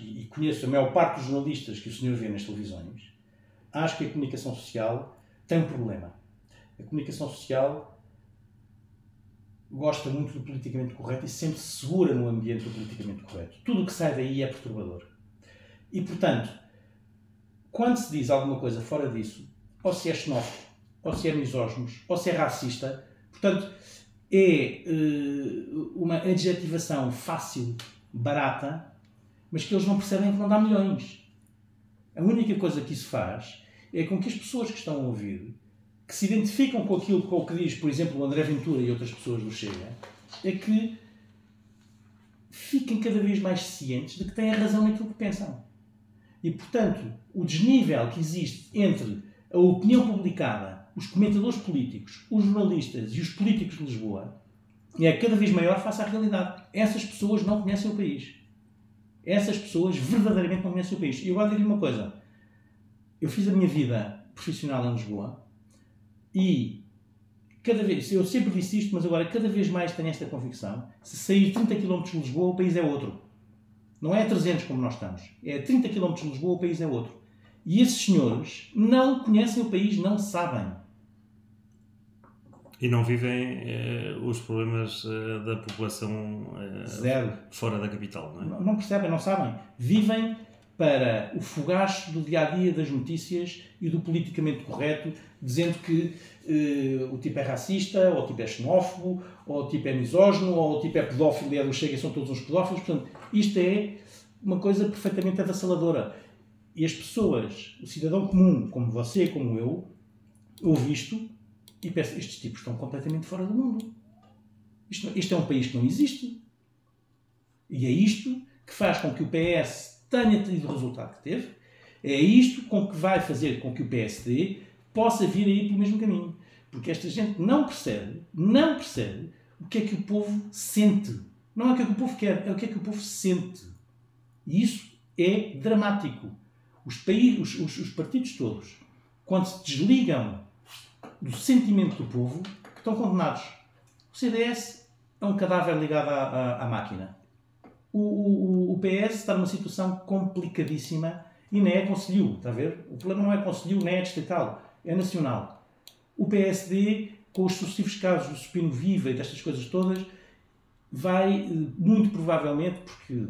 e conheço a maior parte dos jornalistas que o senhor vê nas televisões, acho que a comunicação social tem um problema. A comunicação social gosta muito do politicamente correto e sempre se segura no ambiente do politicamente correto. Tudo o que sai daí é perturbador. E, portanto, quando se diz alguma coisa fora disso, ou se é xenófobo, ou se é misógino, ou se é racista, portanto, é uma adjetivação fácil, barata, mas que eles não percebem que não dá milhões. A única coisa que isso faz é com que as pessoas que estão a ouvir, que se identificam com aquilo com o que diz, por exemplo, o André Ventura e outras pessoas do Chega, é que fiquem cada vez mais cientes de que têm a razão naquilo que pensam. E, portanto, o desnível que existe entre a opinião publicada, os comentadores políticos, os jornalistas e os políticos de Lisboa é cada vez maior face à realidade. Essas pessoas não conhecem o país. Essas pessoas verdadeiramente não conhecem o país. E eu vou dizer uma coisa. Eu fiz a minha vida profissional em Lisboa e eu sempre disse isto, mas agora cada vez mais tenho esta convicção. Se sair 30 km de Lisboa, o país é outro. Não é a 300 como nós estamos. É a 30 km de Lisboa, o país é outro. E esses senhores não conhecem o país, não sabem. E não vivem os problemas da população Zero. Fora da capital, não é? Não percebem, não sabem. Vivem para o fogacho do dia-a-dia das notícias e do politicamente correto, dizendo que o tipo é racista, ou o tipo é xenófobo, ou o tipo é misógino, ou o tipo é pedófilo e é do Chega, são todos uns pedófilos. Portanto, isto é uma coisa perfeitamente avassaladora. E as pessoas, o cidadão comum, como você, como eu, ouve isto e pensa, estes tipos estão completamente fora do mundo. Isto é um país que não existe. E é isto que faz com que o PS tenha tido o resultado que teve. É isto que vai fazer com que o PSD possa vir aí pelo mesmo caminho. Porque esta gente não percebe o que é que o povo sente. Não é o que é que o povo quer, é o que é que o povo sente. E isso é dramático. Os partidos todos, quando se desligam do sentimento do povo, que estão condenados. O CDS é um cadáver ligado à máquina. O PS está numa situação complicadíssima e nem é conselho, está a ver? O problema não é conselho, nem é distrital, é nacional. O PSD, com os sucessivos casos do Supino Viva e destas coisas todas, vai, muito provavelmente, porque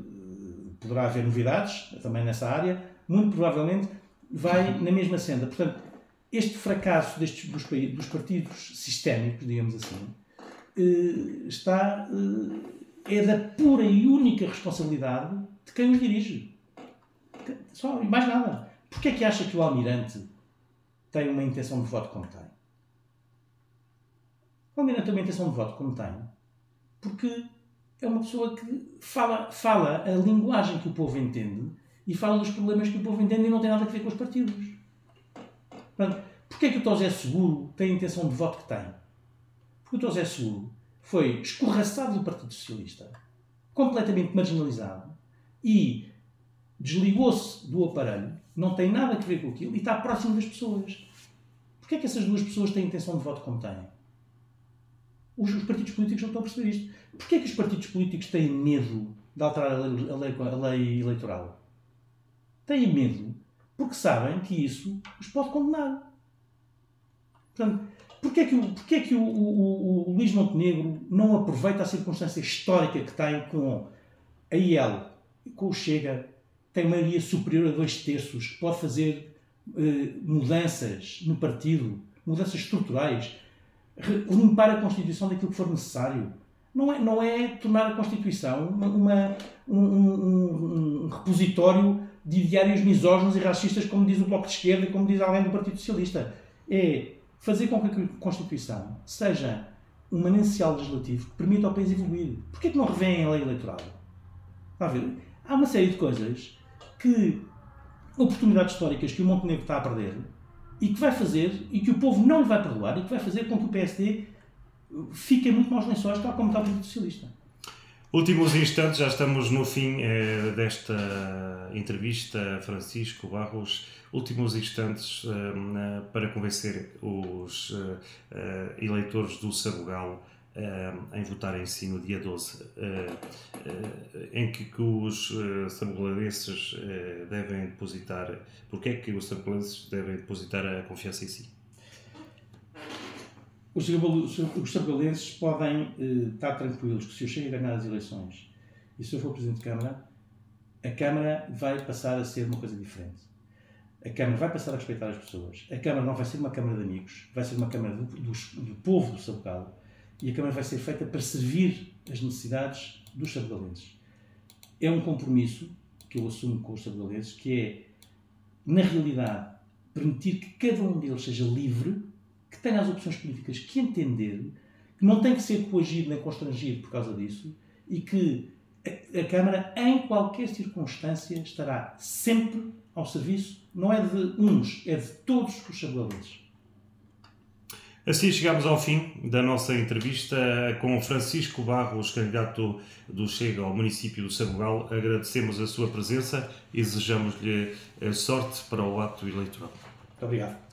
poderá haver novidades também nessa área, muito provavelmente vai na mesma senda. Portanto, este fracasso dos partidos sistémicos, digamos assim, é da pura e única responsabilidade de quem os dirige. Só, e mais nada. Porquê é que acha que o Almirante tem uma intenção de voto como tem? O Almirante tem uma intenção de voto como tem porque é uma pessoa que fala a linguagem que o povo entende e fala dos problemas que o povo entende e não tem nada a ver com os partidos. Portanto, porquê é que o José Seguro tem a intenção de voto que tem? Porque o José Seguro foi escorraçado do Partido Socialista, completamente marginalizado e desligou-se do aparelho, não tem nada a ver com aquilo e está próximo das pessoas. Porquê é que essas duas pessoas têm a intenção de voto como têm? Os partidos políticos não estão a perceber isto. Porquê é que os partidos políticos têm medo de alterar a lei eleitoral? Têm medo porque sabem que isso os pode condenar. Portanto, porquê é que o Luís Montenegro não aproveita a circunstância histórica que tem com a IEL, com o Chega, tem maioria superior a 2/3, que pode fazer mudanças no partido, mudanças estruturais, limpar a Constituição daquilo que for necessário? Não é tornar a Constituição um repositório de ideários misóginos e racistas, como diz o Bloco de Esquerda e como diz alguém do Partido Socialista. É fazer com que a Constituição seja um manancial legislativo que permita ao país evoluir. Porquê é que não revêem a lei eleitoral? Está a ver? Há uma série de coisas oportunidades históricas que o Montenegro está a perder e que vai fazer, e que o povo não lhe vai perdoar, e que vai fazer com que o PSD fique muito maus lençóis, tal como está o Partido Socialista. Últimos instantes, já estamos no fim desta entrevista, Francisco Barros. Últimos instantes para convencer os eleitores do Sabugal em votarem sim no dia 12, em que os sabugalenses devem depositar. Porque é que os sabugalenses devem depositar a confiança em si? Os sabugalenses podem estar tranquilos que se eu chego a ganhar as eleições e se eu for Presidente de Câmara, a Câmara vai passar a ser uma coisa diferente. A Câmara vai passar a respeitar as pessoas. A Câmara não vai ser uma Câmara de amigos, vai ser uma Câmara do povo do Sabugal. E a Câmara vai ser feita para servir as necessidades dos sabugalenses. É um compromisso que eu assumo com os sabugalenses, que é, na realidade, permitir que cada um deles seja livre, que tenha as opções políticas que entender, que não tem que ser coagido nem constrangido por causa disso, e que a Câmara, em qualquer circunstância, estará sempre ao serviço, não é de uns, é de todos os sabugalenses. Assim chegamos ao fim da nossa entrevista com Francisco Barros, candidato do Chega ao município do Sabugal. Agradecemos a sua presença e desejamos-lhe sorte para o ato eleitoral. Muito obrigado.